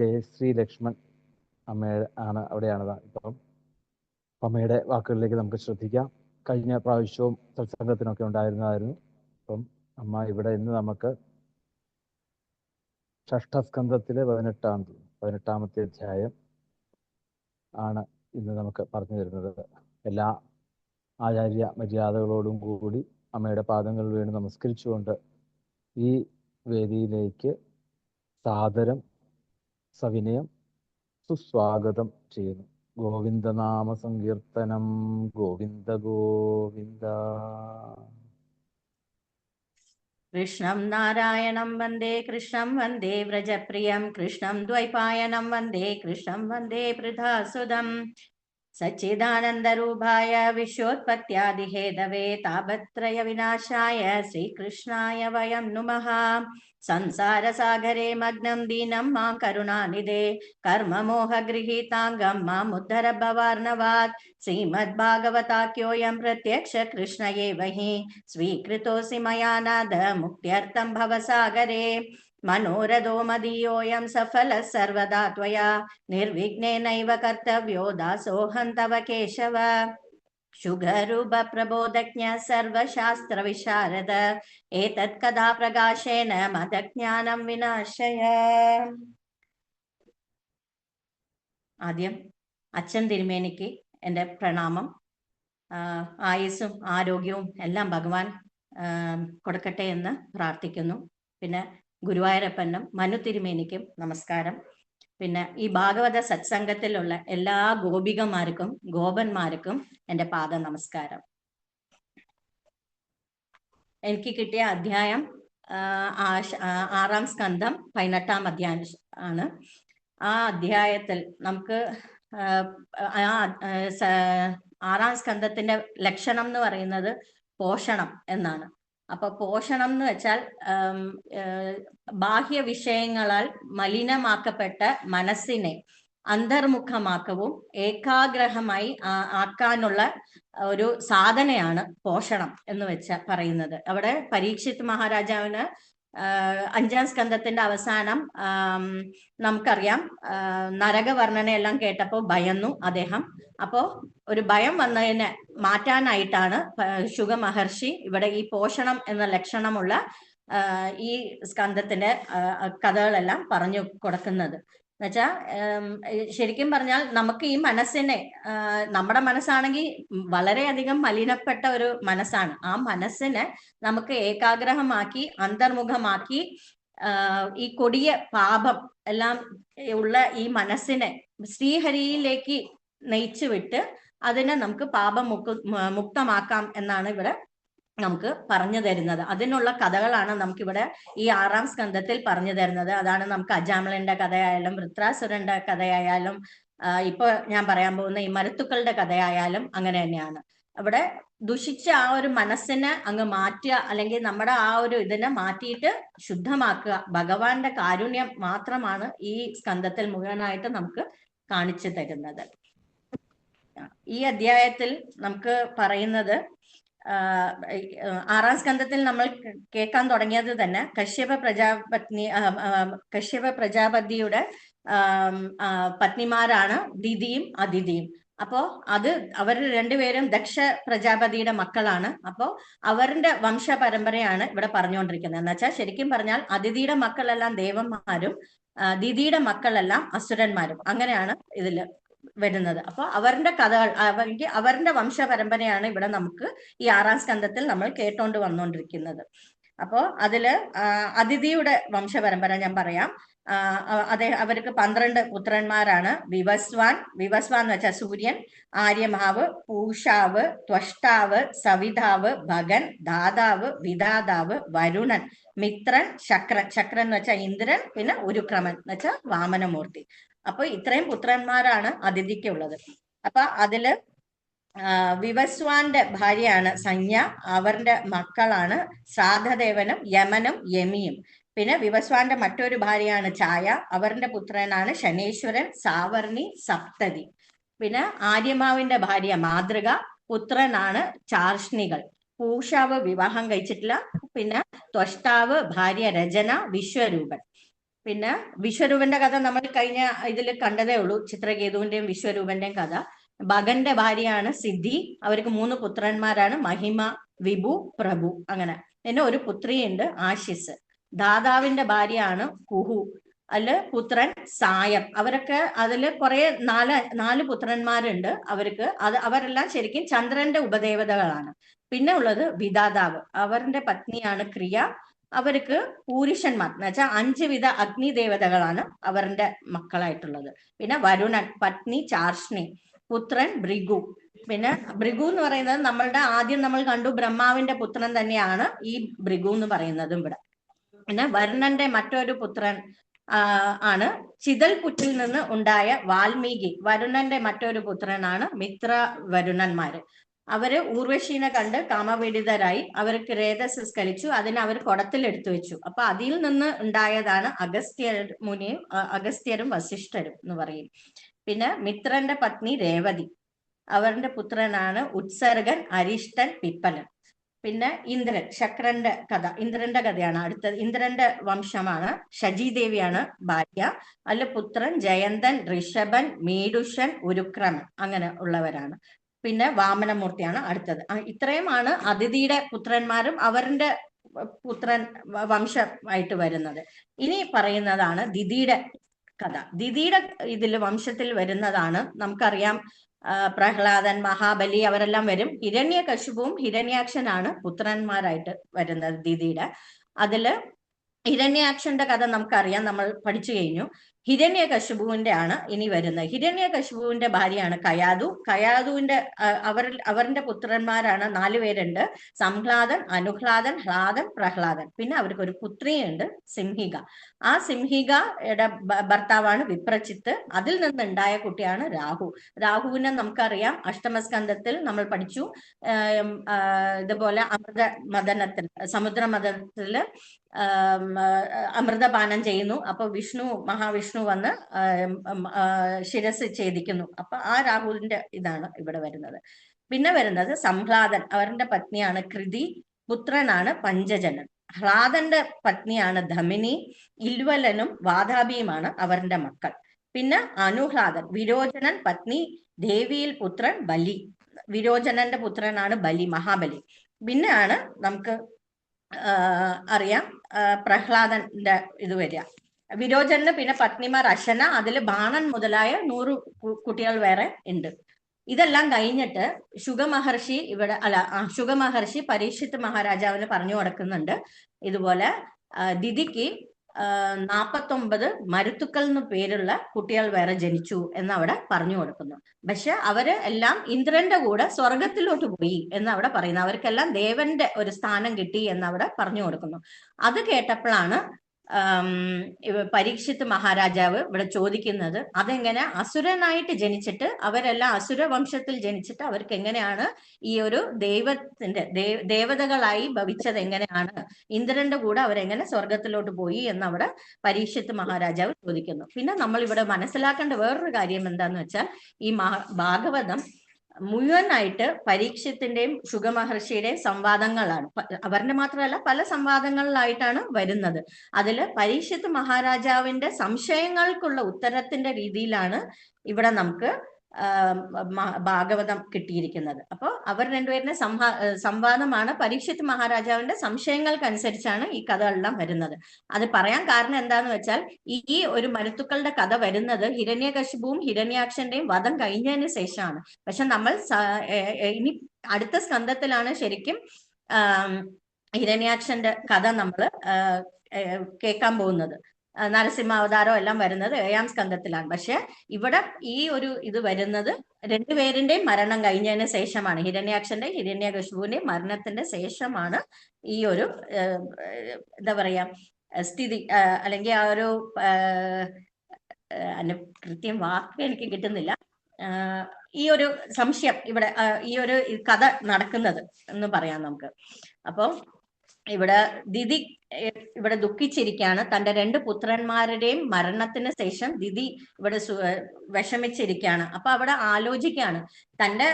ജയശ്രീ ലക്ഷ്മൺ അമ്മയുടെ അവിടെയാണ് ഇപ്പം. അമ്മയുടെ വാക്കുകളിലേക്ക് നമുക്ക് ശ്രദ്ധിക്കാം. കഴിഞ്ഞ പ്രാവശ്യവും സത്സംഗത്തിനൊക്കെ ഉണ്ടായിരുന്നതായിരുന്നു. അപ്പം അമ്മ ഇവിടെ ഇന്ന് നമുക്ക് ഷഷ്ഠസ്കന്ധത്തിലെ 18ാമത്തെ അധ്യായം ആണ് ഇന്ന് നമുക്ക് പറഞ്ഞു തരുന്നത്. എല്ലാ ആചാര്യ മര്യാദകളോടും കൂടി അമ്മയുടെ പാദങ്ങൾ വീണ് നമസ്കരിച്ചുകൊണ്ട് ഈ വേദിയിലേക്ക് സാദരം സവിനയം സുസ്വാഗതം ചെയ്യുന്നു. ഗോവിന്ദനാമ സങ്കീർത്തനം. ഗോവിന്ദ ഗോവിന്ദ. കൃഷ്ണം നാരായണം വന്ദേ കൃഷ്ണം വന്ദേ വ്രജപ്രിയം കൃഷ്ണം ദ്വൈപായനം വന്ദേ കൃഷ്ണം വന്ദേ പൃഥാസുതം സച്ചിദാനന്ദരൂപായ വിശ്വോത്പത്യാദിഹേതവേ താപത്രയ വിനാശായ ശ്രീകൃഷ്ണായ വയം നുമഃ. സംസാരസാഗരേ മഗ്നം ദീനം മാം കരുണാനിധേ കർമ്മമോഹഗൃഹീതാംഗം മാം ഉദ്ധര ഭവാർണവാത്. ശ്രീമദ്ഭാഗവതാഖ്യോയം പ്രത്യക്ഷ കൃഷ്ണ ഏവ ഹി സ്വീകൃതോऽസി മയാ നാഥ മുക്ത്യർത്ഥം ഭവസാഗരേ. മനോരഥോ മദീയോऽയം സഫലഃ സർവദാ ത്വയാ നിർവിഘ്നേനൈവ കർത്തവ്യോ ദാസോऽഹം തവ കേശവ. ശുഗരൂപ പ്രബോധജ്ഞ സർവശാസ്ത്ര വിശാരദ ഏതത് കഥാ പ്രകാശേന മദജ്ഞാനം വിനാശയ. ആദ്യം അച്ഛൻ തിരുമേനിക്ക് എൻ്റെ പ്രണാമം. ആയുസ്സും ആരോഗ്യവും എല്ലാം ഭഗവാൻ കൊടുക്കട്ടെ എന്ന് പ്രാർത്ഥിക്കുന്നു. പിന്നെ ഗുരുവായൂരപ്പനും മനു തിരുമേനിക്കും നമസ്കാരം. പിന്നെ ഈ ഭാഗവത സത്സംഗത്തിലുള്ള എല്ലാ ഗോപികമാർക്കും ഗോപന്മാർക്കും എൻ്റെ പാദ നമസ്കാരം. എനിക്ക് കിട്ടിയ അധ്യായം 6ാം സ്കന്ധം 18ാം അധ്യായം ആണ്. ആ അധ്യായത്തിൽ നമുക്ക് 6ാം സ്കന്ധത്തിന്റെ ലക്ഷണം എന്ന് പറയുന്നത് പോഷണം എന്നാണ്. അപ്പൊ പോഷണം എന്ന് വെച്ചാൽ ബാഹ്യ വിഷയങ്ങളാൽ മലിനമാക്കപ്പെട്ട മനസ്സിനെ അന്തർമുഖമാക്കവും ഏകാഗ്രഹമായി ആക്കാനുള്ള ഒരു സാധനയാണ് പോഷണം എന്ന് പറയുന്നത്. അവിടെ പരീക്ഷിത് മഹാരാജാവിന് 5ാം സ്കന്ധത്തിന്റെ അവസാനം നമുക്കറിയാം, നരകവർണ്ണനയെല്ലാം കേട്ടപ്പോൾ ഭയന്നു അദ്ദേഹം. അപ്പോ ഒരു ഭയം വന്നതിനെ മാറ്റാനായിട്ടാണ് ശുഗ മഹർഷി ഇവിടെ ഈ പോഷണം എന്ന ലക്ഷണമുള്ള ഈ സ്കന്ധത്തിന്റെ കഥകളെല്ലാം പറഞ്ഞു കൊടുക്കുന്നത്. എന്നുവെച്ചാൽ ശരിക്കും പറഞ്ഞാൽ നമുക്ക് ഈ മനസ്സിനെ, നമ്മുടെ മനസ്സാണെങ്കിൽ വളരെയധികം മലിനപ്പെട്ട ഒരു മനസ്സാണ്. ആ മനസ്സിനെ നമുക്ക് ഏകാഗ്രഹമാക്കി അന്തർമുഖമാക്കി ഈ കൊടിയ പാപം എല്ലാം ഉള്ള ഈ മനസ്സിനെ ശ്രീഹരിയിലേക്ക് നയിച്ചു വിട്ട് അതിനെ നമുക്ക് മുക്തമാക്കാം എന്നാണ് ഇവിടെ നമുക്ക് പറഞ്ഞു തരുന്നത്. അതിനുള്ള കഥകളാണ് നമുക്കിവിടെ ഈ 6ാം സ്കന്ധത്തിൽ പറഞ്ഞു തരുന്നത്. അതാണ് നമുക്ക് അജാമിളന്റെ കഥയായാലും വൃത്രാസുരന്റെ കഥയായാലും ഇപ്പൊ ഞാൻ പറയാൻ പോകുന്ന ഈ മരുത്തുക്കളുടെ കഥയായാലും അങ്ങനെ തന്നെയാണ്. അവിടെ ദുഷിച്ച ആ ഒരു മനസ്സിനെ അങ്ങ് മാറ്റുക, അല്ലെങ്കിൽ നമ്മുടെ ആ ഒരു ഇതിനെ മാറ്റിയിട്ട് ശുദ്ധമാക്കുക. ഭഗവാന്റെ കാരുണ്യം മാത്രമാണ് ഈ സ്കന്ധത്തിൽ മുഴുവനായിട്ട് നമുക്ക് കാണിച്ചു തരുന്നത്. ഈ അധ്യായത്തിൽ നമുക്ക് പറയുന്നത് 6ാം സ്കന്ധത്തിൽ നമ്മൾ കേൾക്കാൻ തുടങ്ങിയത് തന്നെ കശ്യപ പ്രജാപതിയുടെ പത്നിമാരാണ് ദിതിയും അദിതിയും. അപ്പോ അവർ രണ്ടുപേരും ദക്ഷ പ്രജാപതിയുടെ മക്കളാണ്. അപ്പോ അവരുടെ വംശപരമ്പരയാണ് ഇവിടെ പറഞ്ഞുകൊണ്ടിരിക്കുന്നത്. എന്ന് വെച്ചാൽ ശരിക്കും പറഞ്ഞാൽ അദിതിയുടെ മക്കളെല്ലാം ദേവന്മാരും ദിതിയുടെ മക്കളെല്ലാം അസുരന്മാരും, അങ്ങനെയാണ് ഇതില് വരുന്നത്. അപ്പൊ അവരുടെ കഥകൾ, അവരുടെ വംശപരമ്പരയാണ് ഇവിടെ നമുക്ക് ഈ 6ാം സ്കന്ധത്തിൽ നമ്മൾ കേട്ടോണ്ട് വന്നുകൊണ്ടിരിക്കുന്നത്. അപ്പോ അതില് അദിതിയുടെ വംശപരമ്പര ഞാൻ പറയാം. അവർക്ക് 12 പുത്രന്മാരാണ്. വിവസ്വാൻ എന്ന് വെച്ചാൽ സൂര്യൻ, ആര്യമാവ്, പൂഷാവ്, ത്വഷ്ടാവ്, സവിതാവ്, ഭഗൻ, ദാതാവ്, വിധാതാവ്, വരുണൻ, മിത്രൻ, ശക്രൻ എന്ന് വെച്ചാൽ ഇന്ദ്രൻ, പിന്നെ ഉരുക്രമൻ എന്ന് വെച്ചാൽ വാമനമൂർത്തി. അപ്പൊ ഇത്രയും പുത്രന്മാരാണ് അദിതിക്കുള്ളത്. അപ്പൊ അതില് വിവസ്വാന്റെ ഭാര്യയാണ് സംജ്ഞ. അവരുടെ മക്കളാണ് ശ്രാദ്ധദേവനും യമനും യമിയും. പിന്നെ വിവസ്വാന്റെ മറ്റൊരു ഭാര്യയാണ് ഛായ. അവരുടെ പുത്രനാണ് ശനീശ്വരൻ, സാവർണി, സപ്തതി. പിന്നെ ആര്യമാവിന്റെ ഭാര്യ മാതൃക, പുത്രനാണ് ചാർഷ്ണികൾ. പൂഷാവ് വിവാഹം കഴിച്ചിട്ടില്ല. പിന്നെ ത്വഷ്ടാവ് ഭാര്യ രചന, വിശ്വരൂപൻ. പിന്നെ വിശ്വരൂപന്റെ കഥ നമ്മൾ കഴിഞ്ഞ ഇതിൽ കണ്ടതേ ഉള്ളൂ, ചിത്രകേതുവിന്റെയും വിശ്വരൂപന്റെയും കഥ. ഭഗന്റെ ഭാര്യയാണ് സിദ്ധി. അവർക്ക് 3 പുത്രന്മാരാണ്, മഹിമ, വിഭു, പ്രഭു. അങ്ങനെ. പിന്നെ ഒരു പുത്രിയുണ്ട്, ആശിസ്. ദാതാവിന്റെ ഭാര്യയാണ് കുഹു. അതില് പുത്രൻ സായം. അവരൊക്കെ അതില് കുറെ 4 പുത്രന്മാരുണ്ട് അവർക്ക്. അവരെല്ലാം ശരിക്കും ചന്ദ്രന്റെ ഉപദേവതകളാണ്. പിന്നെ ഉള്ളത് വിധാതാവ്. അവരുടെ പത്നിയാണ് ക്രിയ. അവർക്ക് പുരുഷന്മാർ എന്ന് വെച്ചാൽ 5 വിധ അഗ്നി ദേവതകളാണ് അവരുടെ മക്കളായിട്ടുള്ളത്. പിന്നെ വരുണൻ, പത്നി ചാർഷ്ണി, പുത്രൻ ഭൃഗു. പിന്നെ ഭൃഗു എന്ന് പറയുന്നത് നമ്മളുടെ ആദ്യം നമ്മൾ കണ്ടു ബ്രഹ്മാവിന്റെ പുത്രൻ തന്നെയാണ് ഈ ഭൃഗു എന്ന് പറയുന്നതും ഇവിടെ. പിന്നെ വരുണന്റെ മറ്റൊരു പുത്രൻ ആണ് ചിതൽ പുറ്റിൽ നിന്ന് ഉണ്ടായ വാൽമീകി. വരുണന്റെ മറ്റൊരു പുത്രനാണ് മിത്ര വരുണന്മാര്. അവര് ഊർവശീനെ കണ്ട് കാമപീഡിതരായി. അവർക്ക് രേതസ് സ്കലിച്ചു. അതിനെ അവർ കുടത്തിൽ എടുത്തു വെച്ചു. അപ്പൊ അതിൽ നിന്ന് ഉണ്ടായതാണ് അഗസ്ത്യരും വസിഷ്ഠരും എന്ന് പറയും. പിന്നെ മിത്രന്റെ പത്നി രേവതി. അവരുടെ പുത്രനാണ് ഉത്സർഗൻ, അരിഷ്ടൻ, പിപ്പലൻ. പിന്നെ ഇന്ദ്രൻ, ശക്രന്റെ കഥ, ഇന്ദ്രന്റെ കഥയാണ് അടുത്തത്. ഇന്ദ്രന്റെ വംശമാണ്. ശചീദേവിയാണ് ഭാര്യ. അതിൽ പുത്രൻ ജയന്തൻ, ഋഷഭൻ, മീഡുഷൻ, ഉരുക്രമൻ, അങ്ങനെ ഉള്ളവരാണ്. പിന്നെ വാമനമൂർത്തിയാണ് അടുത്തത്. ഇത്രയുമാണ് അതിഥിയുടെ പുത്രന്മാരും അവരുടെ പുത്രൻ വംശമായിട്ട് വരുന്നത്. ഇനി പറയുന്നതാണ് ദിതിയുടെ കഥ. ദിതിയുടെ ഇതിൽ വംശത്തിൽ വരുന്നതാണ് നമുക്കറിയാം, പ്രഹ്ലാദൻ, മഹാബലി അവരെല്ലാം വരും. ഹിരണ്യകശിപുവും ഹിരണ്യാക്ഷനാണ് പുത്രന്മാരായിട്ട് വരുന്നത് ദിതിയുടെ. അതില് ഹിരണ്യാക്ഷന്റെ കഥ നമുക്കറിയാം, നമ്മൾ പഠിച്ചു കഴിഞ്ഞു. ഹിരണ്യകശിപുവിന്റെ ആണ് ഇനി വരുന്നത്. ഹിരണ്യകശിപുവിന്റെ ഭാര്യയാണ് കയാതു. കയാതുവിന്റെ അവരുടെ പുത്രന്മാരാണ് 4 പേരുണ്ട്, സംഹ്ലാദൻ, അനുഹ്ലാദൻ, ഹ്ലാദൻ, പ്രഹ്ലാദൻ. പിന്നെ അവർക്ക് ഒരു പുത്രിയുണ്ട്, സിംഹിക. ആ സിംഹികയുടെ ഭർത്താവാണ് വിപ്രചിത്ത്. അതിൽ നിന്നുണ്ടായ കുട്ടിയാണ് രാഹു. രാഹുവിനെ നമുക്കറിയാം, അഷ്ടമസ്കന്ധത്തിൽ നമ്മൾ പഠിച്ചു. ഇതുപോലെ അമൃത സമുദ്രമഥനത്തില് അമൃതപാനം ചെയ്യുന്നു. അപ്പൊ മഹാവിഷ്ണു വന്ന് ശിരസ് ഛേദിക്കുന്നു. അപ്പൊ ആ രാഹുവിന്റെ ഇതാണ് ഇവിടെ വരുന്നത്. പിന്നെ വരുന്നത് സംഹ്ലാദൻ. അവരുടെ പത്നിയാണ് കൃതി. പുത്രനാണ് പഞ്ചജനൻ. ഹ്ലാദന്റെ പത്നിയാണ് ധമിനി. ഇൽവലനും വാതാപിയുമാണ് അവരുടെ മക്കൾ. പിന്നെ അനുഹ്ലാദൻ, വിരോചനൻ, പത്നി ദേവിയിൽ, പുത്രൻ ബലി. വിരോചനന്റെ പുത്രനാണ് ബലി, മഹാബലി. പിന്നെയാണ് നമുക്ക് അറിയാം പ്രഹ്ലാദന്റെ ഇത് വരിക. വിരോചനന് പിന്നെ പത്നിമാർ അശന, അതിൽ ബാണൻ മുതലായ 100 കുട്ടികൾ വേറെ ഉണ്ട്. ഇതെല്ലാം കഴിഞ്ഞിട്ട് ശുഗമഹർഷി പരീക്ഷിത്ത് മഹാരാജാവിന് പറഞ്ഞു കൊടുക്കുന്നുണ്ട്, ഇതുപോലെ ദിതിക്ക് 49 മരുത്തുക്കൾ എന്ന് പേരുള്ള കുട്ടികൾ വേറെ ജനിച്ചു എന്ന് അവിടെ പറഞ്ഞു കൊടുക്കുന്നു. പക്ഷെ അവര് എല്ലാം ഇന്ദ്രന്റെ കൂടെ സ്വർഗത്തിലോട്ട് പോയി എന്ന് അവിടെ പറയുന്നു. അവർക്കെല്ലാം ദേവന്റെ ഒരു സ്ഥാനം കിട്ടി എന്ന് അവിടെ പറഞ്ഞു കൊടുക്കുന്നു. അത് കേട്ടപ്പോഴാണ് പരീക്ഷിത്ത് മഹാരാജാവ് ഇവിടെ ചോദിക്കുന്നത്, അതെങ്ങനെ അസുരനായിട്ട് ജനിച്ചിട്ട് അവരെല്ലാം അസുര വംശത്തിൽ ജനിച്ചിട്ട് അവർക്ക് എങ്ങനെയാണ് ഈ ഒരു ദേവതകളായി ഭവിച്ചത്, എങ്ങനെയാണ് ഇന്ദ്രന്റെ കൂടെ അവരെങ്ങനെ സ്വർഗത്തിലോട്ട് പോയി എന്നവിടെ പരീക്ഷിത്ത് മഹാരാജാവ് ചോദിക്കുന്നു. പിന്നെ നമ്മൾ ഇവിടെ മനസ്സിലാക്കേണ്ട വേറൊരു കാര്യം എന്താന്ന് വെച്ചാൽ, ഈ ഭാഗവതം മുഴുവനായിട്ട് പരീക്ഷത്തിന്റെയും ശുഗമഹർഷിയുടെയും സംവാദങ്ങളാണ്. അവരുടെ മാത്രമല്ല പല സംവാദങ്ങളിലായിട്ടാണ് വരുന്നത്. അതില് പരീക്ഷിത്ത് മഹാരാജാവിന്റെ സംശയങ്ങൾക്കുള്ള ഉത്തരത്തിന്റെ രീതിയിലാണ് ഇവിടെ നമുക്ക് ഭാഗവതം കിട്ടിയിരിക്കുന്നത്. അപ്പോൾ അവർ രണ്ടുപേരുടെ സംവാദമാണ്. പരീക്ഷിത്ത് മഹാരാജാവിന്റെ സംശയങ്ങൾക്കനുസരിച്ചാണ് ഈ കഥകളെല്ലാം വരുന്നത്. അത് പറയാൻ കാരണം എന്താന്ന് വെച്ചാൽ, ഈ ഒരു മരുത്തുക്കളുടെ കഥ വരുന്നത് ഹിരണ്യകശിപുവും ഹിരണ്യാക്ഷന്റെയും വധം കഴിഞ്ഞതിന് ശേഷമാണ്. പക്ഷെ നമ്മൾ ഇനി അടുത്ത സ്കന്ധത്തിലാണ് ശരിക്കും ഹിരണ്യാക്ഷന്റെ കഥ നമ്മൾ കേൾക്കാൻ പോകുന്നത്. നരസിംഹാവതാരം എല്ലാം വരുന്നത് 7ാം സ്കന്ധത്തിലാണ്. പക്ഷെ ഇവിടെ ഈ ഒരു ഇത് വരുന്നത് രണ്ടുപേരുടെയും മരണം കഴിഞ്ഞതിന് ശേഷമാണ്. ഹിരണ്യാക്ഷന്റെയും ഹിരണ്യകശിപുവിന്റെയും മരണത്തിന്റെ ശേഷമാണ് ഈ ഒരു എന്താ പറയാ സ്ഥിതി, അല്ലെങ്കിൽ ആ ഒരു കൃത്യം വാക്ക് എനിക്ക് കിട്ടുന്നില്ല, ഈ ഒരു സംശയം ഇവിടെ ഈ ഒരു കഥ നടക്കുന്നത് എന്ന് പറയാം നമുക്ക്. അപ്പൊ ഇവിടെ ദിതി ഇവിടെ ദുഃഖിച്ചിരിക്കുകയാണ്. തന്റെ 2 പുത്രന്മാരുടെയും മരണത്തിന് ശേഷം ദിതി ഇവിടെ വിഷമിച്ചിരിക്കുകയാണ്. അപ്പൊ അവിടെ ആലോചിക്കുകയാണ്, തന്റെ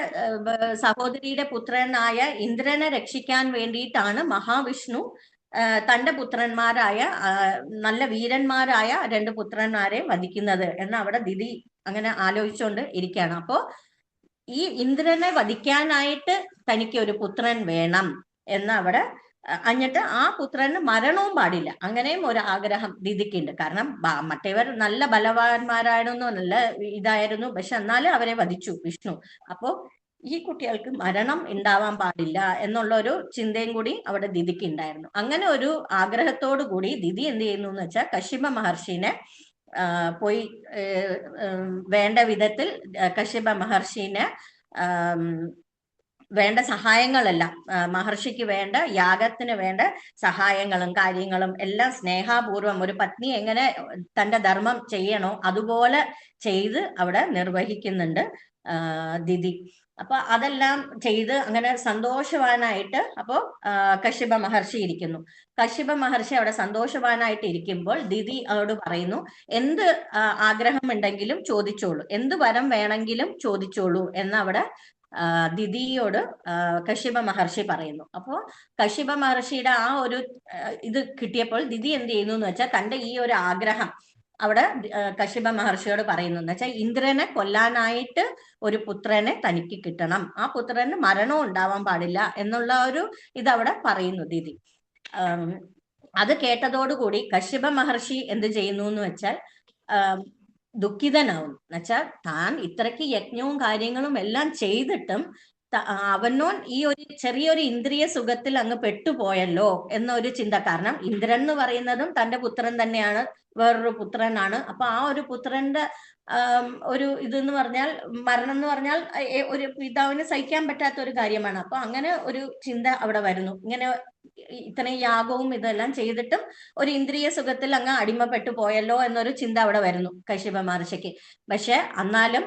സഹോദരിയുടെ പുത്രനായ ഇന്ദ്രനെ രക്ഷിക്കാൻ വേണ്ടിയിട്ടാണ് മഹാവിഷ്ണു തന്റെ പുത്രന്മാരായ നല്ല വീരന്മാരായ 2 പുത്രന്മാരെ വധിക്കുന്നത് എന്ന് അവിടെ ദിതി അങ്ങനെ ആലോചിച്ചുകൊണ്ട് ഇരിക്കുകയാണ്. അപ്പോ ഈ ഇന്ദ്രനെ വധിക്കാനായിട്ട് തനിക്ക് ഒരു പുത്രൻ വേണം എന്ന് അവിടെ എന്നിട്ട് ആ പുത്രന് മരണവും പാടില്ല, അങ്ങനെയും ഒരു ആഗ്രഹം ദിതിക്കുണ്ട്. കാരണം മറ്റേവർ നല്ല ബലവാന്മാരായിരുന്നു, നല്ല ഇതായിരുന്നു, പക്ഷെ എന്നാലും അവരെ വധിച്ചു വിഷ്ണു. അപ്പോ ഈ കുട്ടികൾക്ക് മരണം ഉണ്ടാവാൻ പാടില്ല എന്നുള്ള ഒരു ചിന്തയും കൂടി അവിടെ ദിതിക്ക് ഉണ്ടായിരുന്നു. അങ്ങനെ ഒരു ആഗ്രഹത്തോടു കൂടി ദിതി എന്ത് ചെയ്യുന്നു എന്ന് വെച്ചാൽ കശ്യപ മഹർഷിനെ പോയി വേണ്ട വിധത്തിൽ കശ്യപ മഹർഷിനെ വേണ്ട സഹായങ്ങളെല്ലാം, മഹർഷിക്ക് വേണ്ട യാഗത്തിന് വേണ്ട സഹായങ്ങളും കാര്യങ്ങളും എല്ലാം സ്നേഹാപൂർവം ഒരു പത്നി എങ്ങനെ തന്റെ ധർമ്മം ചെയ്യണോ അതുപോലെ ചെയ്ത് അവിടെ നിർവഹിക്കുന്നുണ്ട് ദിതി. അപ്പൊ അതെല്ലാം ചെയ്ത് അങ്ങനെ സന്തോഷവാനായിട്ട് അപ്പോ കശ്യപ മഹർഷി ഇരിക്കുന്നു. കശ്യപ മഹർഷി അവിടെ സന്തോഷവാനായിട്ട് ഇരിക്കുമ്പോൾ ദിതി അവരോട് പറയുന്നു, എന്ത് ആഗ്രഹം ഉണ്ടെങ്കിലും ചോദിച്ചോളൂ, എന്ത് വരം വേണമെങ്കിലും ചോദിച്ചോളൂ എന്ന് അവിടെ ദിതിയോട് കശ്യപ മഹർഷി പറയുന്നു. അപ്പോ കശ്യപ മഹർഷിയുടെ ആ ഒരു ഇത് കിട്ടിയപ്പോൾ ദിതി എന്ത് ചെയ്യുന്നു എന്ന് വെച്ചാൽ തന്റെ ഈ ഒരു ആഗ്രഹം അവിടെ കശ്യപ മഹർഷിയോട് പറയുന്നു എന്ന് വെച്ചാൽ ഇന്ദ്രനെ കൊല്ലാനായിട്ട് ഒരു പുത്രനെ തനിക്ക് കിട്ടണം, ആ പുത്രന് മരണവും ഉണ്ടാവാൻ പാടില്ല എന്നുള്ള ഒരു ഇതവിടെ പറയുന്നു ദിതി. അത് കേട്ടതോടുകൂടി കശ്യപ മഹർഷി എന്ത് ചെയ്യുന്നു എന്ന് വെച്ചാൽ ദുഃഖിതനാവും. എന്നുവെച്ചാൽ താൻ ഇത്രയ്ക്ക് യജ്ഞവും കാര്യങ്ങളും എല്ലാം ചെയ്തിട്ടും അവനോൻ ഈ ഒരു ചെറിയൊരു ഇന്ദ്രിയ സുഖത്തിൽ അങ്ങ് പെട്ടുപോയല്ലോ എന്നൊരു ചിന്ത. കാരണം ഇന്ദ്രൻ എന്ന് പറയുന്നതും തന്റെ പുത്രൻ തന്നെയാണ്, വേറൊരു പുത്രനാണ്. അപ്പൊ ആ ഒരു പുത്രന്റെ ഒരു ഇതെന്ന് പറഞ്ഞാൽ മരണം എന്ന് പറഞ്ഞാൽ ഒരു പിതാവിന് സഹിക്കാൻ പറ്റാത്ത ഒരു കാര്യമാണ്. അപ്പൊ അങ്ങനെ ഒരു ചിന്ത അവിടെ വരുന്നു. ഇങ്ങനെ ഇത്രയും യാഗവും ഇതെല്ലാം ചെയ്തിട്ടും ഒരു ഇന്ദ്രിയ സുഖത്തിൽ അങ്ങ് അടിമപ്പെട്ടു പോയല്ലോ എന്നൊരു ചിന്ത അവിടെ വരുന്നു കശ്യപ മഹർഷിക്ക്. പക്ഷെ എന്നാലും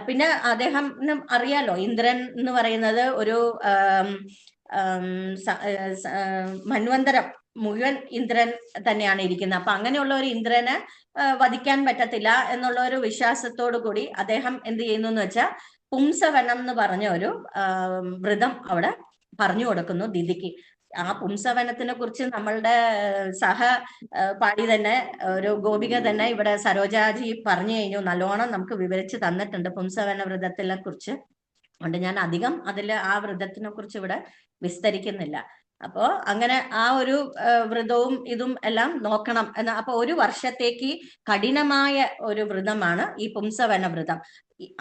പിന്നെ അദ്ദേഹം അറിയാലോ ഇന്ദ്രൻ എന്ന് പറയുന്നത് ഒരു മന്വന്തരം മുഴുവൻ ഇന്ദ്രൻ തന്നെയാണ് ഇരിക്കുന്നത്. അപ്പൊ അങ്ങനെയുള്ള ഒരു ഇന്ദ്രനെ വധിക്കാൻ പറ്റത്തില്ല എന്നുള്ള ഒരു വിശ്വാസത്തോടു കൂടി അദ്ദേഹം എന്ത് ചെയ്യുന്നു എന്ന് വെച്ചാൽ പുംസവനം എന്ന് പറഞ്ഞ ഒരു വ്രതം അവിടെ പറഞ്ഞു കൊടുക്കുന്നു ദിതിക്ക്. ആ പുംസവനത്തിനെ കുറിച്ച് നമ്മളുടെ പാടി തന്നെ ഒരു ഗോപിക തന്നെ ഇവിടെ സരോജാജി പറഞ്ഞു കഴിഞ്ഞു, നല്ലോണം നമുക്ക് വിവരിച്ച് തന്നിട്ടുണ്ട് പുംസവന വ്രതത്തിനെ കുറിച്ച്. അതുകൊണ്ട് ഞാൻ അധികം ആ വ്രതത്തിനെ കുറിച്ച് ഇവിടെ വിസ്തരിക്കുന്നില്ല. അപ്പോ അങ്ങനെ ആ ഒരു വ്രതവും ഇതും എല്ലാം നോക്കണം എന്ന്. അപ്പൊ ഒരു വർഷത്തേക്ക് കഠിനമായ ഒരു വ്രതമാണ് ഈ പുംസവന വ്രതം.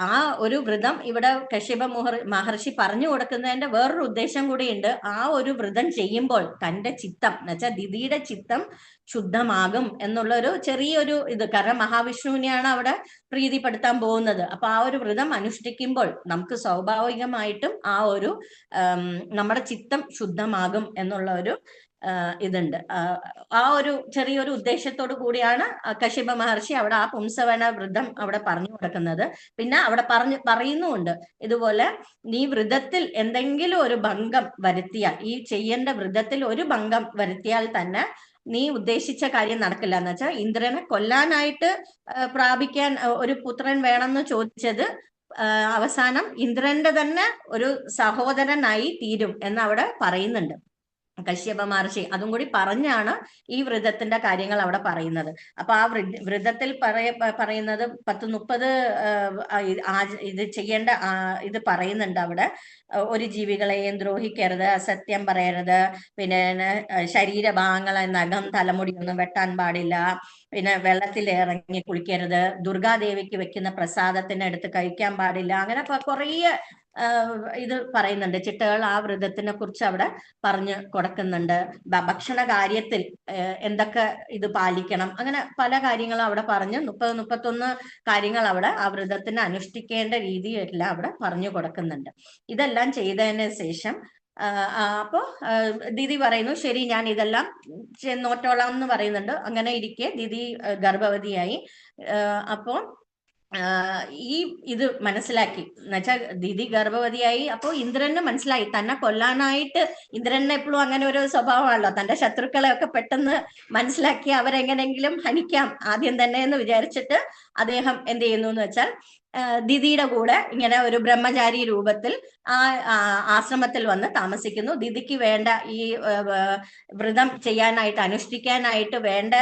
ആ ഒരു വ്രതം ഇവിടെ കശ്യപ മഹർഷി പറഞ്ഞു കൊടുക്കുന്നതിന്റെ വേറൊരു ഉദ്ദേശം കൂടിയുണ്ട്. ആ ഒരു വ്രതം ചെയ്യുമ്പോൾ തന്റെ ചിത്തം എന്നുവെച്ചാൽ ദിതിയുടെ ചിത്തം ശുദ്ധമാകും എന്നുള്ള ഒരു ചെറിയൊരു ഇത്. കാരണം മഹാവിഷ്ണുവിനെയാണ് അവിടെ പ്രീതിപ്പെടുത്താൻ പോകുന്നത്. അപ്പൊ ആ ഒരു വ്രതം അനുഷ്ഠിക്കുമ്പോൾ നമുക്ക് സ്വാഭാവികമായിട്ടും ആ ഒരു നമ്മുടെ ചിത്തം ശുദ്ധമാകും എന്നുള്ള ഒരു ഇതുണ്ട്. ആ ഒരു ചെറിയൊരു ഉദ്ദേശത്തോടു കൂടിയാണ് കശ്യപ മഹർഷി അവിടെ ആ പുംസവന വ്രതം അവിടെ പറഞ്ഞു കൊടുക്കുന്നത്. പിന്നെ അവിടെ പറയുന്നുമുണ്ട് ഇതുപോലെ നീ വ്രതത്തിൽ എന്തെങ്കിലും ഒരു ഭംഗം വരുത്തിയാൽ, ഈ ചെയ്യേണ്ട വ്രതത്തിൽ ഒരു ഭംഗം വരുത്തിയാൽ തന്നെ നീ ഉദ്ദേശിച്ച കാര്യം നടക്കില്ല. എന്ന് വെച്ചാൽ ഇന്ദ്രനെ കൊല്ലാനായിട്ട് പ്രാപിക്കാൻ ഒരു പുത്രൻ വേണമെന്ന് ചോദിച്ചത് അവസാനം ഇന്ദ്രന്റെ തന്നെ ഒരു സഹോദരനായി തീരും എന്ന് അവിടെ പറയുന്നുണ്ട് കശ്യപ മഹർഷി. അതും കൂടി പറഞ്ഞാണ് ഈ വ്രതത്തിന്റെ കാര്യങ്ങൾ അവിടെ പറയുന്നത്. അപ്പൊ ആ വ്രതത്തിൽ പറയുന്നത് 10-30 ഇത് ചെയ്യേണ്ട ഇത് പറയുന്നുണ്ട് അവിടെ. ഒരു ജീവികളെയും ദ്രോഹിക്കരുത്, അസത്യം പറയരുത്, പിന്നെ ശരീരഭാഗങ്ങളെ നഖം തലമുടിയൊന്നും വെട്ടാൻ പാടില്ല, പിന്നെ വെള്ളത്തിൽ ഇറങ്ങി കുളിക്കരുത്, ദുർഗാദേവിക്ക് വെക്കുന്ന പ്രസാദത്തിന് എടുത്ത് കഴിക്കാൻ പാടില്ല. അങ്ങനെ കുറേ ഇത് പറയുന്നുണ്ട്, ചിട്ടകൾ ആ വ്രതത്തിനെ കുറിച്ച് അവിടെ പറഞ്ഞു കൊടുക്കുന്നുണ്ട്. ഭക്ഷണ കാര്യത്തിൽ എന്തൊക്കെ ഇത് പാലിക്കണം, അങ്ങനെ പല കാര്യങ്ങളും അവിടെ പറഞ്ഞ് 30-31 കാര്യങ്ങൾ അവിടെ ആ വ്രതത്തിന് അനുഷ്ഠിക്കേണ്ട രീതിയെല്ലാം അവിടെ പറഞ്ഞു കൊടുക്കുന്നുണ്ട്. ഇതെല്ലാം ചെയ്തതിന് ശേഷം അപ്പോ ദിതി പറയുന്നു ശരി ഞാൻ ഇതെല്ലാം നോറ്റോളാം എന്ന് പറയുന്നുണ്ട്. അങ്ങനെ ഇരിക്കെ ദിതി ഗർഭവതിയായി. അപ്പോ ഈ ഇത് മനസ്സിലാക്കി എന്നുവെച്ചാൽ ദിതി ഗർഭവതിയായി. അപ്പോ ഇന്ദ്രന് മനസ്സിലായി തന്നെ കൊല്ലാനായിട്ട്. ഇന്ദ്രന് എപ്പോഴും അങ്ങനെ ഒരു സ്വഭാവമാണല്ലോ, തന്റെ ശത്രുക്കളെ ഒക്കെ പെട്ടെന്ന് മനസ്സിലാക്കി അവരെങ്ങനെങ്കിലും ഹനിക്കാം ആദ്യം തന്നെ എന്ന് വിചാരിച്ചിട്ട് അദ്ദേഹം എന്ത് ചെയ്യുന്നു എന്ന് വെച്ചാൽ ദിതിയുടെ കൂടെ ഇങ്ങനെ ഒരു ബ്രഹ്മചാരി രൂപത്തിൽ ആ ആശ്രമത്തിൽ വന്ന് താമസിക്കുന്നു. ദിതിക്ക് വേണ്ട ഈ വ്രതം ചെയ്യാനായിട്ട്, അനുഷ്ഠിക്കാനായിട്ട് വേണ്ട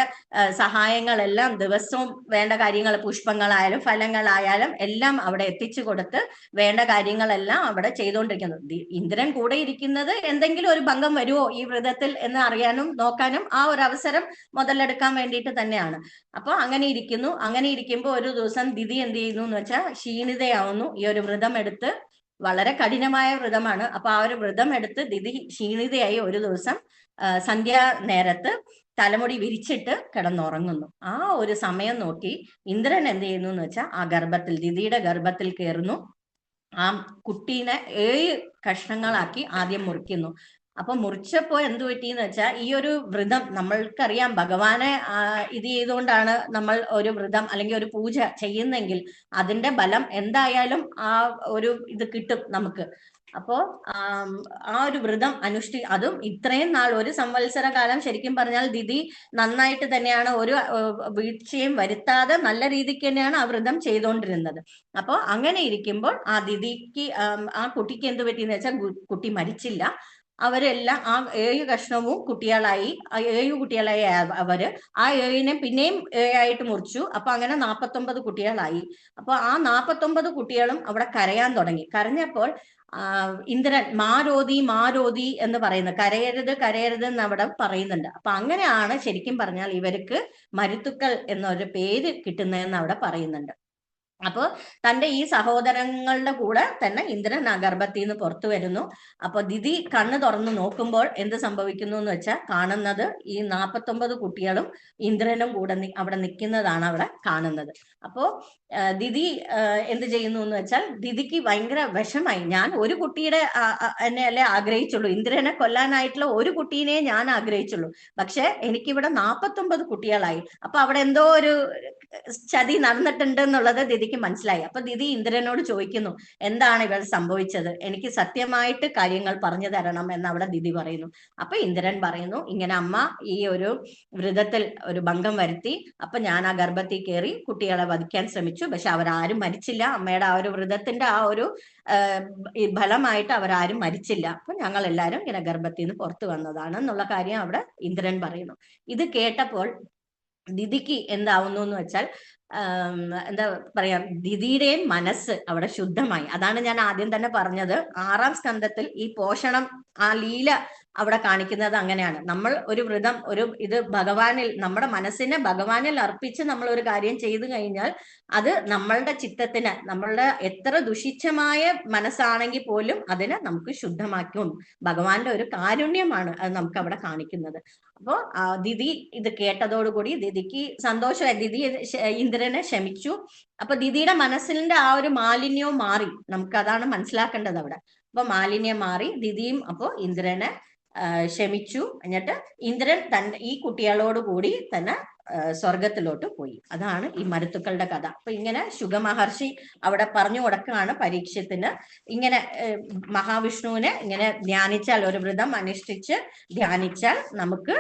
സഹായങ്ങളെല്ലാം ദിവസവും വേണ്ട കാര്യങ്ങൾ, പുഷ്പങ്ങളായാലും ഫലങ്ങളായാലും എല്ലാം അവിടെ എത്തിച്ചു കൊടുത്ത് വേണ്ട കാര്യങ്ങളെല്ലാം അവിടെ ചെയ്തുകൊണ്ടിരിക്കുന്നു. ഇന്ദ്രൻ കൂടെ ഇരിക്കുന്നത് എന്തെങ്കിലും ഒരു ഭംഗം വരുമോ ഈ വ്രതത്തിൽ എന്ന് അറിയാനും നോക്കാനും ആ ഒരു അവസരം മുതലെടുക്കാൻ വേണ്ടിയിട്ട് തന്നെയാണ്. അപ്പൊ അങ്ങനെ ഇരിക്കുന്നു. അങ്ങനെ ഇരിക്കുമ്പോൾ ഒരു ദിവസം ദിതി എന്ത് ചെയ്യുന്നു എന്ന് വെച്ചാൽ ക്ഷീണിതയാവുന്നു. ഈ ഒരു വ്രതം എടുത്ത്, വളരെ കഠിനമായ വ്രതമാണ്. അപ്പൊ ആ ഒരു വ്രതം എടുത്ത് ദിതി ക്ഷീണിതയായി ഒരു ദിവസം സന്ധ്യാ നേരത്ത് തലമുടി വിരിച്ചിട്ട് കിടന്നുറങ്ങുന്നു. ആ ഒരു സമയം നോക്കി ഇന്ദ്രൻ എന്ത് ചെയ്യുന്നു എന്ന് വെച്ചാൽ ആ ഗർഭത്തിൽ, ദിതിയുടെ ഗർഭത്തിൽ കയറുന്നു. ആ കുട്ടീനെ 7 കഷ്ണങ്ങളാക്കി ആദ്യം മുറിക്കുന്നു. അപ്പൊ മുറിച്ചപ്പോ എന്ത് പറ്റിയെന്ന് വെച്ചാൽ ഈ ഒരു വ്രതം നമ്മൾക്കറിയാം, ഭഗവാനെ ഇത് ചെയ്തുകൊണ്ടാണ് നമ്മൾ ഒരു വ്രതം അല്ലെങ്കിൽ ഒരു പൂജ ചെയ്യുന്നെങ്കിൽ അതിന്റെ ബലം എന്തായാലും ആ ഒരു ഇത് കിട്ടും നമുക്ക്. അപ്പോ ആ ഒരു വ്രതം അതും ഇത്രയും നാൾ, 1 സംവത്സര കാലം ശരിക്കും പറഞ്ഞാൽ ദിതി നന്നായിട്ട് തന്നെയാണ്, ഒരു വീഴ്ചയും വരുത്താതെ നല്ല രീതിക്ക് തന്നെയാണ് ആ വ്രതം ചെയ്തുകൊണ്ടിരുന്നത്. അപ്പോ അങ്ങനെ ഇരിക്കുമ്പോൾ ആ ദിതിക്ക്, ആ കുട്ടിക്ക് എന്ത് പറ്റിയെന്ന് വെച്ചാൽ കുട്ടി മരിച്ചില്ല. അവരെല്ലാം ആ 7 കഷ്ണവും കുട്ടികളായി. ആ 7 കുട്ടികളായി അവര്. ആ 7നെ പിന്നെയും 7 ആയിട്ട് മുറിച്ചു. അപ്പൊ അങ്ങനെ 49 കുട്ടികളായി. അപ്പൊ ആ 49 കുട്ടികളും അവിടെ കരയാൻ തുടങ്ങി. കരഞ്ഞപ്പോൾ ഇന്ദ്രൻ മാരോതി മാരോതി എന്ന് പറയുന്നത്, കരയരുത് കരയരുത് എന്ന് അവിടെ പറയുന്നുണ്ട്. അപ്പൊ അങ്ങനെയാണ് ശരിക്കും പറഞ്ഞാൽ ഇവർക്ക് മരുത്തുക്കൾ എന്നൊരു പേര് കിട്ടുന്നതെന്ന് അവിടെ പറയുന്നുണ്ട്. അപ്പൊ തന്റെ ഈ സഹോദരങ്ങളുടെ കൂടെ തന്നെ ഇന്ദ്രൻ ആ ഗർഭത്തിൽ നിന്ന് പുറത്തു വരുന്നു. അപ്പൊ ദിതി കണ്ണ് തുറന്ന് നോക്കുമ്പോൾ എന്ത് സംഭവിക്കുന്നു എന്ന് വെച്ചാൽ കാണുന്നത് ഈ 49 കുട്ടികളും ഇന്ദ്രനും കൂടെ അവിടെ നിൽക്കുന്നതാണ് അവിടെ കാണുന്നത്. അപ്പോ ദിതി എന്ത് ചെയ്യുന്നു എന്ന് വെച്ചാൽ ദിതിക്ക് ഭയങ്കര വിഷമായി. ഞാൻ ഒരു കുട്ടിയുടെ എന്നെ അല്ലേ ആഗ്രഹിച്ചുള്ളൂ, ഇന്ദ്രനെ കൊല്ലാനായിട്ടുള്ള ഒരു കുട്ടീനെ ഞാൻ ആഗ്രഹിച്ചുള്ളൂ. പക്ഷെ എനിക്കിവിടെ 49 കുട്ടികളായി. അപ്പൊ അവിടെ എന്തോ ഒരു ചതി നടന്നിട്ടുണ്ട് എന്നുള്ളത് ദിതിക്ക് മനസ്സിലായി. അപ്പൊ ദിതി ഇന്ദ്രനോട് ചോദിക്കുന്നു, എന്താണ് ഇവർ സംഭവിച്ചത്, എനിക്ക് സത്യമായിട്ട് കാര്യങ്ങൾ പറഞ്ഞു തരണം എന്ന് അവിടെ ദിതി പറയുന്നു. അപ്പൊ ഇന്ദ്രൻ പറയുന്നു, ഇങ്ങനെ അമ്മ ഈ ഒരു വ്രതത്തിൽ ഒരു ഭംഗം വരുത്തി. അപ്പൊ ഞാൻ ആ ഗർഭത്തിൽ കയറി കുട്ടികളെ വധിക്കാൻ ശ്രമിച്ചു. പക്ഷെ അവരാരും മരിച്ചില്ല. അമ്മയുടെ ആ ഒരു വ്രതത്തിന്റെ ആ ഒരു ഫലമായിട്ട് അവരാരും മരിച്ചില്ല. അപ്പൊ ഞങ്ങൾ എല്ലാവരും ഇങ്ങനെ ഗർഭത്തിൽ നിന്ന് പുറത്തു വന്നതാണ് എന്നുള്ള കാര്യം അവിടെ ഇന്ദ്രൻ പറയുന്നു. ഇത് കേട്ടപ്പോൾ ദിതിക്ക് എന്താവുന്നു എന്ന് വെച്ചാൽ എന്താ പറയാ, ദിതിയുടെയും മനസ്സ് അവിടെ ശുദ്ധമായി. അതാണ് ഞാൻ ആദ്യം തന്നെ പറഞ്ഞത്, 6ാം സ്കന്ധത്തിൽ ഈ പോഷണം, ആ ലീല അവിടെ കാണിക്കുന്നത് അങ്ങനെയാണ്. നമ്മൾ ഒരു വ്രതം, ഒരു ഇത് ഭഗവാനിൽ, നമ്മുടെ മനസ്സിനെ ഭഗവാനിൽ അർപ്പിച്ച് നമ്മൾ ഒരു കാര്യം ചെയ്തു കഴിഞ്ഞാൽ അത് നമ്മളുടെ ചിത്തത്തിന്, നമ്മളുടെ എത്ര ദുഷിച്ചമായ മനസ്സാണെങ്കിൽ പോലും അതിനെ നമുക്ക് ശുദ്ധമാക്കും. ഭഗവാന്റെ ഒരു കാരുണ്യമാണ് അത് നമുക്ക് അവിടെ കാണിക്കുന്നത്. അപ്പോ ദിതി ഇത് കേട്ടതോടുകൂടി ദിതിക്ക് സന്തോഷമായി. ദിതി ഇന്ദ്രനെ ക്ഷമിച്ചു. അപ്പൊ ദിതിയുടെ മനസ്സിന്റെ ആ ഒരു മാലിന്യവും മാറി. നമുക്ക് അതാണ് മനസ്സിലാക്കേണ്ടത് അവിടെ. അപ്പൊ മാലിന്യം മാറി. ദിതിയും അപ്പോ ഇന്ദ്രനെ ക്ഷമിച്ചു. എന്നിട്ട് ഇന്ദ്രൻ ഈ കുട്ടികളോട് കൂടി തന്നെ സ്വർഗത്തിലോട്ട് പോയി. അതാണ് ഈ മരുത്തുക്കളുടെ കഥ. അപ്പൊ ഇങ്ങനെ ശുഗ മഹർഷി അവിടെ പറഞ്ഞു കൊടുക്കുകയാണ് പരീക്ഷത്തിന്, ഇങ്ങനെ മഹാവിഷ്ണുവിനെ ഇങ്ങനെ ധ്യാനിച്ചാൽ, ഒരു വ്രതം അനുഷ്ഠിച്ച് ധ്യാനിച്ചാൽ നമുക്ക്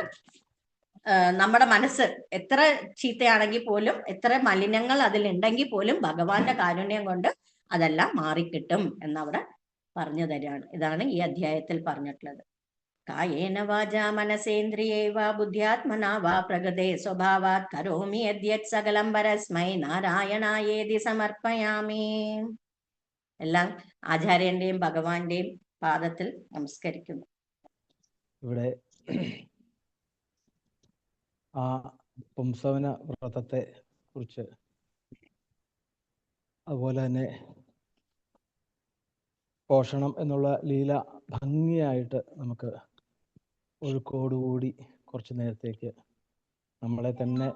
നമ്മുടെ മനസ്സ് എത്ര ചീത്തയാണെങ്കിൽ പോലും, എത്ര മലിനങ്ങൾ അതിലുണ്ടെങ്കിൽ പോലും ഭഗവാന്റെ കാരുണ്യം കൊണ്ട് അതെല്ലാം മാറിക്കിട്ടും എന്നവിടെ പറഞ്ഞു തരാണ്. ഇതാണ് ഈ അധ്യായത്തിൽ പറഞ്ഞിട്ടുള്ളത്. കായേന വാചാ മനസേന്ദ്രിയേ വാ ബുദ്ധ്യാത്മനാ വാ പ്രകൃതേ സ്വഭാവാത് കരോമി യദ്യത് സകലം പരസ്മൈ നാരായണായേതി സമർപ്പയാമി. എല്ലാം ആചാര്യന്റെയും ഭഗവാന്റെയും പാദത്തിൽ നമസ്കരിക്കുന്നു. ഇവിടെ ആ പുംസവന വ്രതത്തെ കുറിച്ച്, അതുപോലെ തന്നെ പോഷണം എന്നുള്ള ലീല ഭംഗിയായിട്ട് നമുക്ക് ഒഴുക്കോടുകൂടി കുറച്ച് നേരത്തേക്ക് നമ്മളെ തന്നെ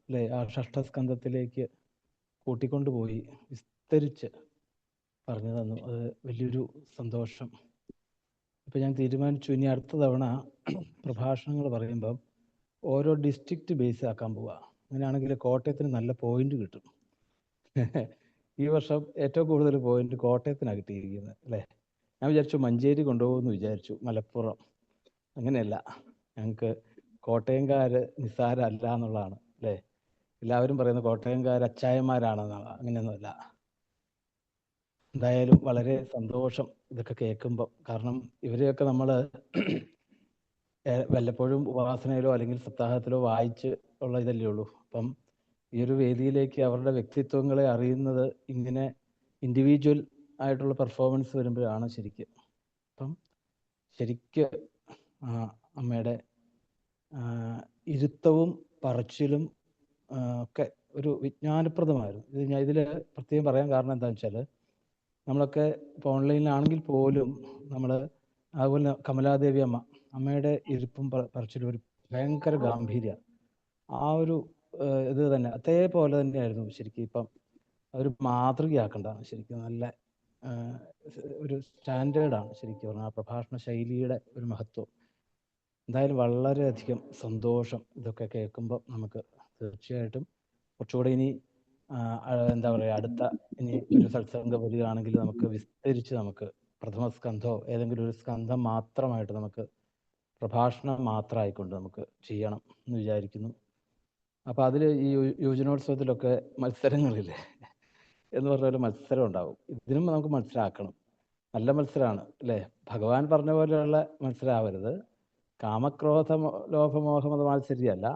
അല്ലേ ആ ഷഷ്ഠസ്കന്ധത്തിലേക്ക് കൂട്ടിക്കൊണ്ടുപോയി വിസ്തരിച്ച് പറഞ്ഞു തന്നു. അത് വലിയൊരു സന്തോഷം. ഇപ്പം ഞാൻ തീരുമാനിച്ചു, ഇനി അടുത്ത തവണ പ്രഭാഷണങ്ങൾ പറയുമ്പം ഓരോ ഡിസ്ട്രിക്റ്റ് ബേസ് ആക്കാൻ പോവുക. അങ്ങനെയാണെങ്കിൽ കോട്ടയത്തിന് നല്ല പോയിന്റ് കിട്ടും. ഈ വർഷം ഏറ്റവും കൂടുതൽ പോയിന്റ് കോട്ടയത്തിനാണ് കിട്ടിയിരിക്കുന്നത് അല്ലേ. ഞാൻ വിചാരിച്ചു മഞ്ചേരി കൊണ്ടുപോകുമെന്ന് വിചാരിച്ചു, മലപ്പുറം. അങ്ങനെയല്ല, ഞങ്ങൾക്ക് കോട്ടയംകാർ നിസ്സാരമല്ല എന്നുള്ളതാണ് അല്ലേ. എല്ലാവരും പറയുന്നത് കോട്ടയംകാർ അച്ചായന്മാരാണെന്നാണ്. അങ്ങനെയൊന്നുമല്ല. എന്തായാലും വളരെ സന്തോഷം ഇതൊക്കെ കേൾക്കുമ്പോൾ. കാരണം ഇവരെയൊക്കെ നമ്മൾ വല്ലപ്പോഴും ഉപാസനയിലോ അല്ലെങ്കിൽ സപ്താഹത്തിലോ വായിച്ച് ഉള്ള ഇതല്ലേ ഉള്ളൂ. അപ്പം ഈ ഒരു വേദിയിലേക്ക് അവരുടെ വ്യക്തിത്വങ്ങളെ അറിയുന്നത് ഇങ്ങനെ ഇൻഡിവിജ്വൽ ആയിട്ടുള്ള പെർഫോമൻസ് വരുമ്പോഴാണ് ശരിക്കും. അപ്പം ശരിക്ക് അമ്മയുടെ ഇരുത്തവും പറച്ചിലും ഒക്കെ ഒരു വിജ്ഞാനപ്രദമായിരുന്നു. ഇതിൽ പ്രത്യേകം പറയാൻ കാരണം എന്താണെന്ന് വെച്ചാൽ, നമ്മളൊക്കെ ഇപ്പോൾ ഓൺലൈനിലാണെങ്കിൽ പോലും നമ്മൾ അതുപോലെ കമലാദേവി അമ്മയുടെ ഇരിപ്പും പറച്ചിലും ഒരു ഭയങ്കര ഗാംഭീര്യ. ആ ഒരു ഇത് തന്നെ അതേപോലെ തന്നെയായിരുന്നു ശരിക്കും. ഇപ്പം ഒരു മാതൃകയാക്കേണ്ടതാണ് ശരിക്കും. നല്ല ഒരു സ്റ്റാൻഡേർഡാണ് ശരിക്കും പറഞ്ഞാൽ ആ പ്രഭാഷണ ശൈലിയുടെ ഒരു മഹത്വം. എന്തായാലും വളരെയധികം സന്തോഷം ഇതൊക്കെ കേൾക്കുമ്പോൾ. നമുക്ക് തീർച്ചയായിട്ടും കുറച്ചുകൂടെ ഇനി എന്താ പറയുക, അടുത്ത ഇനി ഒരു സത്സംഗം വരികയാണെങ്കിൽ നമുക്ക് വിസ്തരിച്ച് നമുക്ക് പ്രഥമ സ്കന്ധമോ ഏതെങ്കിലും ഒരു സ്കന്ധം മാത്രമായിട്ട് നമുക്ക് പ്രഭാഷണം മാത്രമായിക്കൊണ്ട് നമുക്ക് ചെയ്യണം എന്ന് വിചാരിക്കുന്നു. അപ്പോൾ അതിൽ ഈ യുവജനോത്സവത്തിലൊക്കെ മത്സരങ്ങളില്ലേ എന്ന് പറഞ്ഞ മത്സരം ഉണ്ടാവും. ഇതിനും നമുക്ക് മനസ്സിലാക്കണം, നല്ല മത്സരമാണ് അല്ലേ. ഭഗവാൻ പറഞ്ഞ പോലെയുള്ള മത്സരമാവരുത്. കാമക്രോധ ലോഭമോഹമത മാത്സര്യമല്ല,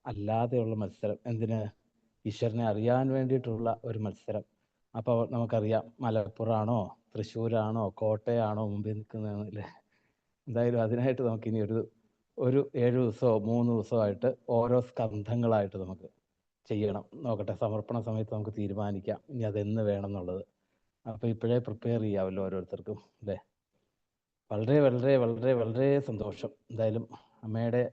അല്ലാതെയുള്ള മത്സരം. എന്തിന്? ഈശ്വരനെ അറിയാൻ വേണ്ടിയിട്ടുള്ള ഒരു മത്സരം. അപ്പോൾ നമുക്കറിയാം മലപ്പുറമാണോ തൃശ്ശൂരാണോ കോട്ടയാണോ മുമ്പിൽ നിൽക്കുന്നതെന്നല്ലേ. എന്തായാലും അതിനായിട്ട് നമുക്കിനി ഒരു 7 ദിവസമോ 3 ദിവസമായിട്ട് ഓരോ സ്കന്ധങ്ങളായിട്ട് നമുക്ക് ചെയ്യണം. നോക്കട്ടെ, സമർപ്പണ സമയത്ത് നമുക്ക് തീരുമാനിക്കാം ഇനി അതെന്ന് വേണം എന്നുള്ളത്. അപ്പോൾ ഇപ്പോഴേ പ്രിപ്പയർ ചെയ്യാമല്ലോ ഓരോരുത്തർക്കും അല്ലേ. വളരെ വളരെ വളരെ വളരെ സന്തോഷം. എന്തായാലും അമ്മയുടെ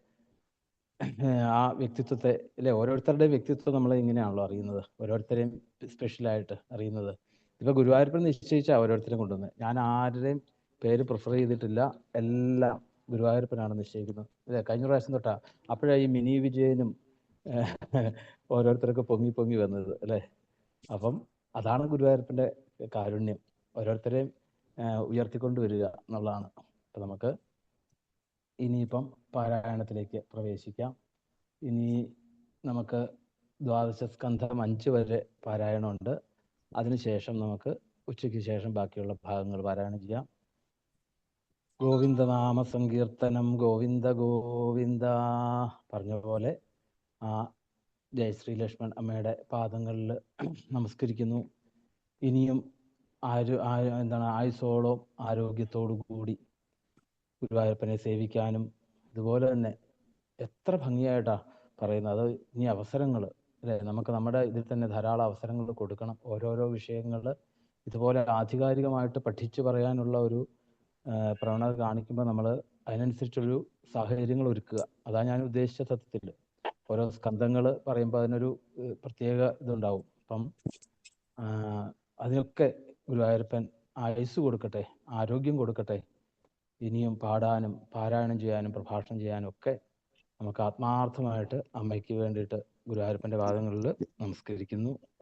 ആ വ്യക്തിത്വത്തെ അല്ലേ, ഓരോരുത്തരുടെയും വ്യക്തിത്വം നമ്മൾ ഇങ്ങനെയാണല്ലോ അറിയുന്നത്, ഓരോരുത്തരെയും സ്പെഷ്യലായിട്ട് അറിയുന്നത്. ഇപ്പോൾ ഗുരുവായൂരപ്പൻ നിശ്ചയിച്ച ഓരോരുത്തരും കൊണ്ടുവന്നത്. ഞാൻ ആരുടെയും പേര് പ്രിഫർ ചെയ്തിട്ടില്ല, എല്ലാം ഗുരുവായൂരപ്പനാണ് നിശ്ചയിക്കുന്നത് അല്ലേ. കഴിഞ്ഞ പ്രാവശ്യം തൊട്ടാ അപ്പോഴാണ് ഈ മിനി വിജയനും ഓരോരുത്തരൊക്കെ പൊങ്ങി പൊങ്ങി വന്നത് അല്ലേ. അപ്പം അതാണ് ഗുരുവായൂരപ്പൻ്റെ കാരുണ്യം, ഓരോരുത്തരെയും ഉയർത്തിക്കൊണ്ട് വരിക എന്നുള്ളതാണ്. അപ്പം നമുക്ക് ഇനിയിപ്പം പാരായണത്തിലേക്ക് പ്രവേശിക്കാം. ഇനി നമുക്ക് ദ്വാദശ സ്കന്ധം 5 വരെ പാരായണമുണ്ട്. അതിനുശേഷം നമുക്ക് ഉച്ചയ്ക്ക് ശേഷം ബാക്കിയുള്ള ഭാഗങ്ങൾ പാരായണം ചെയ്യാം. ഗോവിന്ദനാമ സങ്കീർത്തനം ഗോവിന്ദ ഗോവിന്ദ പറഞ്ഞ പോലെ ആ ജയശ്രീ ലക്ഷ്മൺ അമ്മയുടെ പാദങ്ങളിൽ നമസ്കരിക്കുന്നു. ഇനിയും ആയുസോളം ആരോഗ്യത്തോടു കൂടി ഗുരുവായൂരപ്പനെ സേവിക്കാനും, ഇതുപോലെ തന്നെ എത്ര ഭംഗിയായിട്ടാണ് പറയുന്നത്. അത് ഇനി അവസരങ്ങൾ അല്ലേ, നമുക്ക് നമ്മുടെ ഇതിൽ തന്നെ ധാരാളം അവസരങ്ങൾ കൊടുക്കണം. ഓരോരോ വിഷയങ്ങൾ ഇതുപോലെ ആധികാരികമായിട്ട് പഠിച്ചു പറയാനുള്ള ഒരു പ്രവണത കാണിക്കുമ്പോൾ നമ്മൾ അതിനനുസരിച്ചൊരു സാഹചര്യങ്ങൾ ഒരുക്കുക. അതാണ് ഞാൻ ഉദ്ദേശിച്ച സത്യത്തിൽ. ഓരോ സ്കന്ധങ്ങൾ പറയുമ്പോൾ അതിനൊരു പ്രത്യേക ഇതുണ്ടാവും. അപ്പം അതിനൊക്കെ ഗുരുവായൂരപ്പൻ ആയുസ് കൊടുക്കട്ടെ, ആരോഗ്യം കൊടുക്കട്ടെ. ഇനിയും പാടാനും പാരായണം ചെയ്യാനും പ്രഭാഷണം ചെയ്യാനും ഒക്കെ നമുക്ക് ആത്മാർത്ഥമായിട്ട് അമ്മയ്ക്ക് വേണ്ടിയിട്ട് ഗുരുവായൂരപ്പൻ്റെ പാദങ്ങളിൽ നമസ്കരിക്കുന്നു.